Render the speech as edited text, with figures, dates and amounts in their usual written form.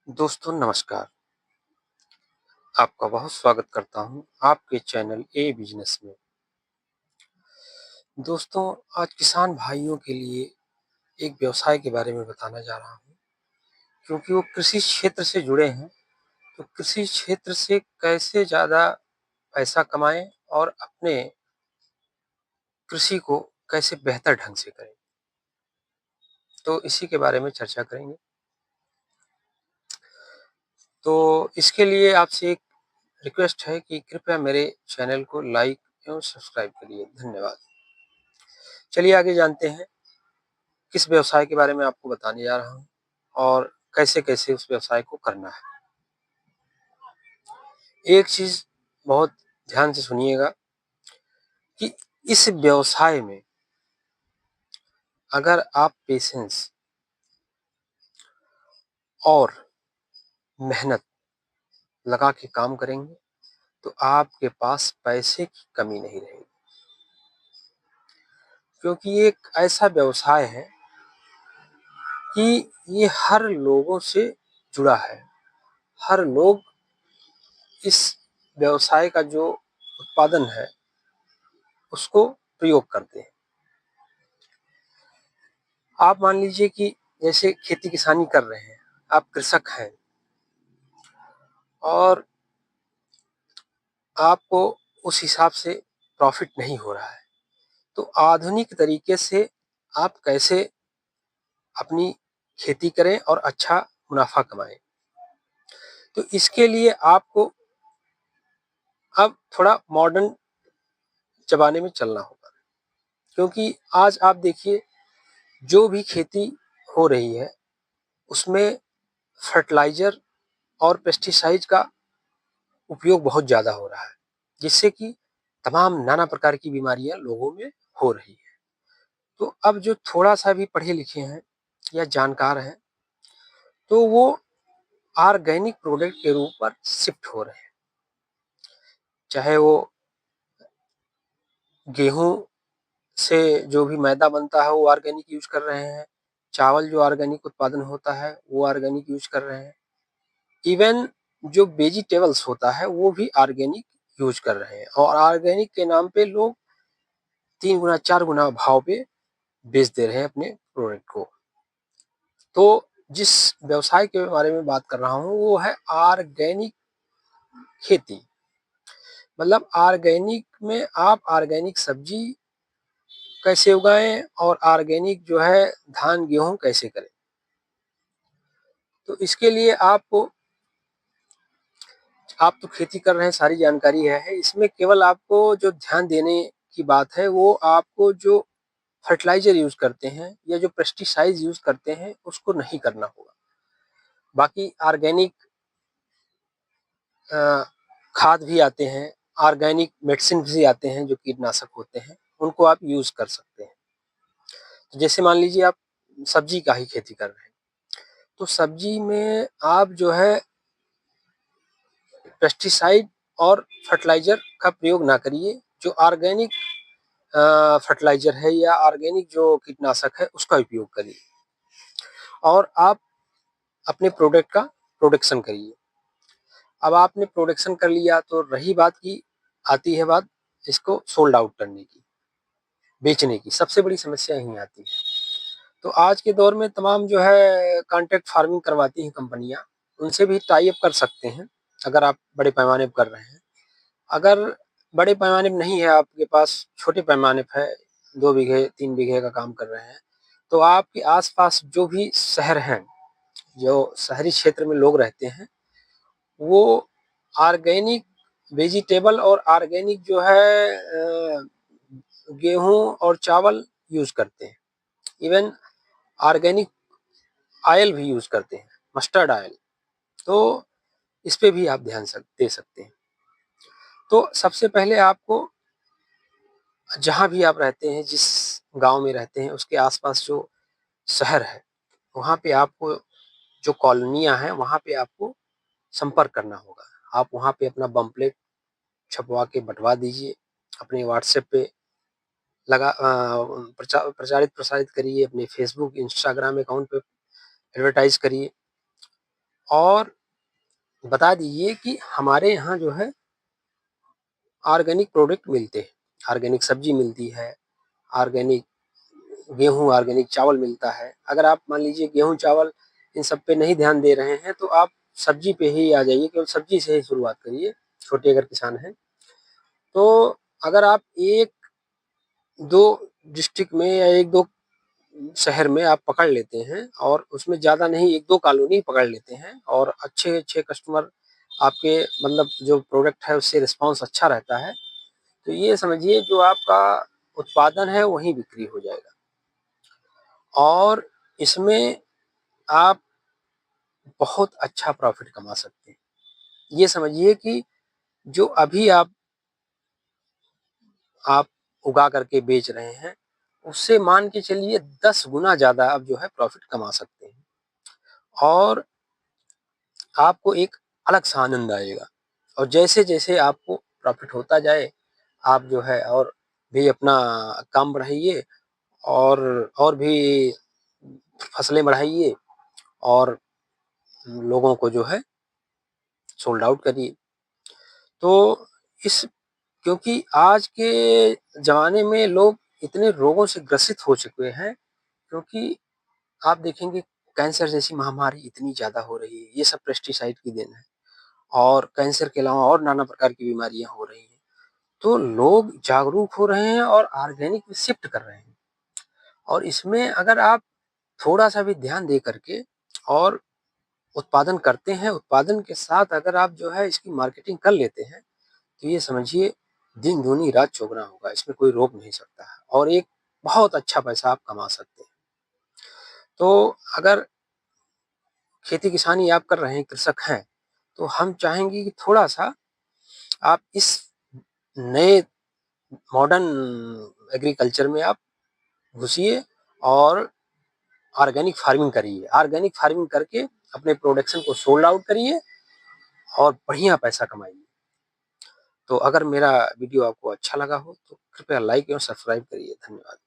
दोस्तों नमस्कार। आपका बहुत स्वागत करता हूँ आपके चैनल ए बिज़नेस में। दोस्तों आज किसान भाइयों के लिए एक व्यवसाय के बारे में बताना जा रहा हूँ, क्योंकि वो कृषि क्षेत्र से जुड़े हैं। तो कृषि क्षेत्र से कैसे ज़्यादा पैसा कमाएँ और अपने कृषि को कैसे बेहतर ढंग से करें, तो इसी के बारे में चर्चा करेंगे। तो इसके लिए आपसे एक रिक्वेस्ट है कि कृपया मेरे चैनल को लाइक एवं सब्सक्राइब करिए। धन्यवाद। चलिए आगे जानते हैं किस व्यवसाय के बारे में आपको बताने जा रहा हूँ और कैसे-कैसे उस व्यवसाय को करना है। एक चीज़ बहुत ध्यान से सुनिएगा कि इस व्यवसाय में अगर आप पेशेंस और मेहनत लगा के काम करेंगे, तो आपके पास पैसे की कमी नहीं रहेगी। क्योंकि ये एक ऐसा व्यवसाय है कि ये हर लोगों से जुड़ा है। हर लोग इस व्यवसाय का जो उत्पादन है, उसको प्रयोग करते हैं। आप मान लीजिए कि जैसे खेती-किसानी कर रहे हैं, आप कृषक हैं और आपको उस हिसाब से प्रॉफ़िट नहीं हो रहा है, तो आधुनिक तरीके से आप कैसे अपनी खेती करें और अच्छा मुनाफ़ा कमाएँ। तो इसके लिए आपको अब थोड़ा मॉडर्न ज़माने में चलना होगा, क्योंकि आज आप देखिए जो भी खेती हो रही है, उसमें फर्टिलाइज़र और पेस्टिसाइड का उपयोग बहुत ज़्यादा हो रहा है, जिससे कि तमाम नाना प्रकार की बीमारियाँ लोगों में हो रही हैं। तो अब जो थोड़ा-सा भी पढ़े-लिखे हैं या जानकार हैं, तो वो ऑर्गेनिक प्रोडक्ट के रूप पर शिफ्ट हो रहे हैं। चाहे वो गेहूँ से जो भी मैदा बनता है, वो ऑर्गेनिक यूज़ कर रहे हैं। चावल जो ऑर्गेनिक उत्पादन होता है, वो ऑर्गेनिक यूज़ कर रहे हैं। इवन जो वेजिटेबल्स होता है, वो भी ऑर्गेनिक यूज़ कर रहे हैं और ऑर्गेनिक के नाम पे लोग 3 गुना 4 गुना भाव पे बेच दे रहे हैं अपने प्रोडक्ट को। तो जिस व्यवसाय के बारे में बात कर रहा हूँ वो है ऑर्गेनिक खेती। मतलब ऑर्गेनिक में आप ऑर्गेनिक सब्जी कैसे उगाएँ और ऑर्गेनिक जो है धान, गेहूँ कैसे करें। तो इसके लिए आपको आप तो खेती कर रहे हैं, सारी जानकारी है। इसमें केवल आपको जो ध्यान देने की बात है वो आपको जो फर्टिलाइज़र यूज़ करते हैं या जो पेस्टिसाइड्स यूज़ करते हैं, उसको नहीं करना होगा। बाकी ऑर्गेनिक अ, खाद भी आते हैं, ऑर्गेनिक मेडिसिन भी आते हैं जो कीटनाशक होते हैं, उनको आप यूज़ कर सकते हैं। तो जैसे मान लीजिए आप सब्जी का ही खेती कर रहे हैं, तो सब्जी में आप जो है पेस्टिसाइड और फर्टिलाइज़र का प्रयोग ना करिए, जो ऑर्गेनिक फर्टिलाइज़र है या ऑर्गेनिक जो कीटनाशक है उसका उपयोग करिए और आप अपने प्रोडक्ट का प्रोडक्शन करिए। अब आपने प्रोडक्शन कर लिया तो रही बात की आती है बात इसको सोल्ड आउट करने की, बेचने की, सबसे बड़ी समस्या यहीं आती है। तो आज के दौर में तमाम जो है कॉन्ट्रैक्ट फार्मिंग करवाती हैं कंपनियाँ, उनसे भी टाई अप कर सकते हैं, अगर आप बड़े पैमाने पे कर रहे हैं। अगर बड़े पैमाने पे नहीं है आपके पास, छोटे पैमाने पे है, 2 बीघे, 3 बीघे का काम कर रहे हैं, तो आपके आस-पास जो भी शहर हैं, जो शहरी क्षेत्र में लोग रहते हैं, वो ऑर्गेनिक वेजिटेबल और ऑर्गेनिक जो है गेहूँ और चावल यूज़ करते हैं। इवन ऑर्गेनिक ऑयल भी यूज़ करते हैं, मस्टर्ड ऑयल। तो इस पे भी आप ध्यान दे सकते हैं। तो सबसे पहले आपको जहाँ भी आप रहते हैं, जिस गाँव में रहते हैं, उसके आस-पास जो शहर है, वहाँ पे आपको जो कॉलोनियाँ हैं, वहाँ पे आपको संपर्क करना होगा। आप वहाँ पे अपना पम्पलेट छपवा के बँटवा दीजिए, अपने व्हाट्सएप पे प्रचारित-प्रसारित करिए, अपने फेसबुक, इंस्टाग्राम अकाउंट पे एडवर्टाइज़ करिए और बता दीजिए कि हमारे यहाँ जो है ऑर्गेनिक प्रोडक्ट मिलते हैं, ऑर्गेनिक सब्जी मिलती है, ऑर्गेनिक गेहूँ, ऑर्गेनिक चावल मिलता है। अगर आप मान लीजिए गेहूँ, चावल इन सब पे नहीं ध्यान दे रहे हैं तो आप सब्जी पे ही आ जाइए, केवल सब्जी से ही शुरुआत करिए, छोटे अगर किसान हैं। तो अगर आप 1-2 डिस्ट्रिक्ट में या 1-2 शहर में आप पकड़ लेते हैं और उसमें ज़्यादा नहीं 1-2 कॉलोनी पकड़ लेते हैं और अच्छे-अच्छे कस्टमर आपके मतलब जो प्रोडक्ट है उससे रिस्पॉन्स अच्छा रहता है, तो ये समझिए जो आपका उत्पादन है वहीं बिक्री हो जाएगा। और इसमें आप बहुत अच्छा प्रॉफ़िट कमा सकते हैं। ये समझिए कि जो अभी आप उगा करके बेच रहे हैं, उससे मान के चलिए 10 गुना ज़्यादा आप जो है प्रॉफ़िट कमा सकते हैं। और आपको एक अलग-सा आनंद आएगा और जैसे-जैसे आपको प्रॉफ़िट होता जाए, आप जो है और भी अपना काम बढ़ाइए और भी फसलें बढ़ाइए और लोगों को जो है सोल्ड आउट करिए। तो इस क्योंकि आज के ज़माने में लोग इतने रोगों से ग्रसित हो चुके हैं, क्योंकि आप देखेंगे कैंसर जैसी महामारी इतनी ज़्यादा हो रही है, ये सब पेस्टिसाइड की देन है और कैंसर के अलावा और नाना प्रकार की बीमारियाँ हो रही हैं। तो लोग जागरूक हो रहे हैं और ऑर्गेनिक में शिफ्ट कर रहे हैं और इसमें अगर आप थोड़ा-सा भी ध्यान दे करके और उत्पादन करते हैं, उत्पादन के साथ अगर आप जो है इसकी मार्केटिंग कर लेते हैं, तो ये समझिए दिन दूनी रात चौगुना होगा, इसमें कोई रोक नहीं सकता है और एक बहुत अच्छा पैसा आप कमा सकते हैं। तो अगर खेती-किसानी आप कर रहे हैं, कृषक हैं, तो हम चाहेंगे कि थोड़ा-सा आप इस नए मॉडर्न एग्रीकल्चर में आप घुसिए और ऑर्गेनिक फार्मिंग करिए। ऑर्गेनिक फार्मिंग करके अपने प्रोडक्शन को सोल्ड आउट करिए और बढ़िया पैसा कमाइए। तो अगर मेरा वीडियो आपको अच्छा लगा हो तो कृपया लाइक एवं सब्सक्राइब करिए। धन्यवाद।